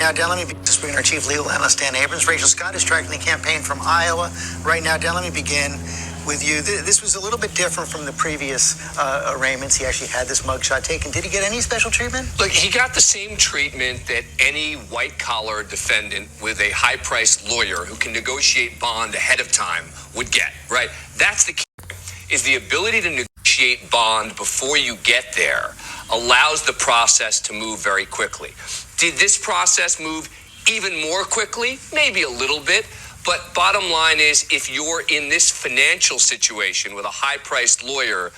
now, Dan, let me begin. Our chief legal analyst, Dan Abrams. Rachel Scott is tracking the campaign from Iowa. Right now, Dan, let me begin with you. This was a little bit different from the previous arraignments. He actually had this mugshot taken. Did he get any special treatment? Look, he got the same treatment that any white-collar defendant with a high-priced lawyer who can negotiate bond ahead of time would get, right? That's the key, is the ability to negotiate bond before you get there allows the process to move very quickly. Did this process move even more quickly? Maybe a little bit. But bottom line is, if you're in this financial situation with a high-priced lawyer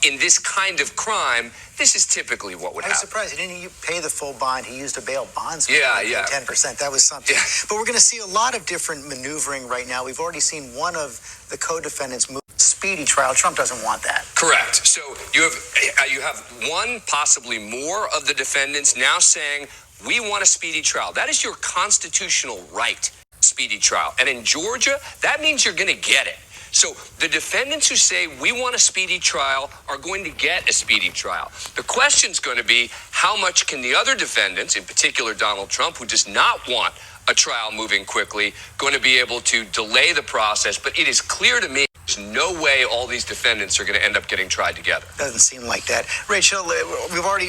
in this kind of crime, this is typically what would happen. I was surprised he didn't pay the full bond. He used a bail bondsman. Yeah. 10%. That was something. Yeah. But we're going to see a lot of different maneuvering right now. We've already seen one of the co-defendants move speedy trial. Trump doesn't want that. Correct. So you have one, possibly more of the defendants now saying, we want a speedy trial. That is your constitutional right. Speedy trial. And in Georgia, that means you're going to get it. So the defendants who say we want a speedy trial are going to get a speedy trial. The question's going to be, how much can the other defendants, in particular Donald Trump, who does not want a trial moving quickly, going to be able to delay the process? But it is clear to me there's no way all these defendants are going to end up getting tried together. Doesn't seem like that. Rachel,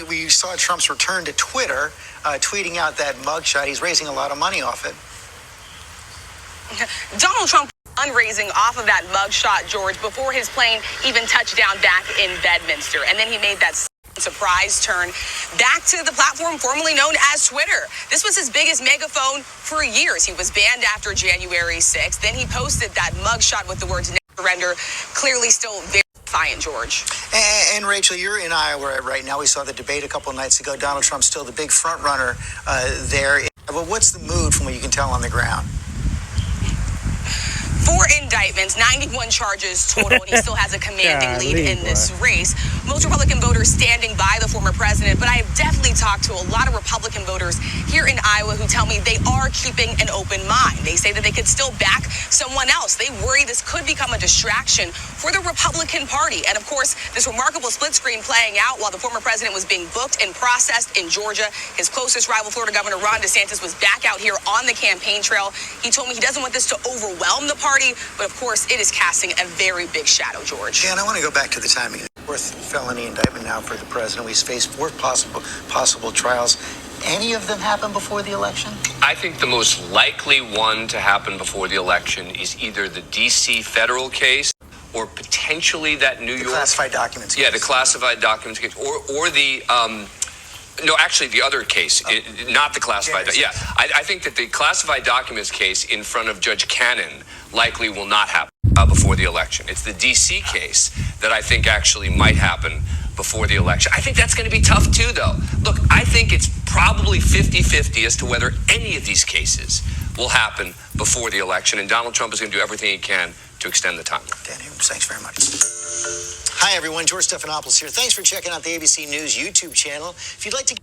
we saw Trump's return to Twitter, tweeting out that mugshot. He's raising a lot of money off it. Donald Trump fundraising off of that mugshot, George, before his plane even touched down back in Bedminster. And then he made that surprise turn back to the platform formerly known as Twitter. This was his biggest megaphone for years. He was banned after January 6th. Then he posted that mugshot with the words "never surrender," clearly still very defiant, George. And Rachel, you're in Iowa right now. We saw the debate a couple of nights ago. Donald Trump's still the big front runner there. But what's the mood from what you can tell on the ground? 4 indictments, 91 charges total, and he still has a commanding lead in this race. Most Republican voters standing by the former president, but I have definitely talked to a lot of Republican voters here in Iowa who tell me they are keeping an open mind. They say that they could still back someone else. They worry this could become a distraction for the Republican Party. And of course, this remarkable split screen playing out while the former president was being booked and processed in Georgia. His closest rival, Florida Governor Ron DeSantis, was back out here on the campaign trail. He told me he doesn't want this to overwhelm the party, but of course, it is casting a very big shadow, George. Yeah, and I want to go back to the timing. Fourth felony indictment now for the president. He's faced 4 possible trials. Any of them happen before the election? I think the most likely one to happen before the election is either the D.C. federal case or potentially that New York classified documents case. Yeah, the classified documents case, or the no, actually, the other case, not the classified. Yeah, I think that the classified documents case in front of Judge Cannon likely will not happen before the election. It's the D.C. case that I think actually might happen before the election. I think that's going to be tough, too, though. Look, I think it's probably 50-50 as to whether any of these cases will happen before the election, and Donald Trump is going to do everything he can to extend the timeline. Dan Abrams, thanks very much. Hi, everyone. George Stephanopoulos here. Thanks for checking out the ABC News YouTube channel. If you'd like to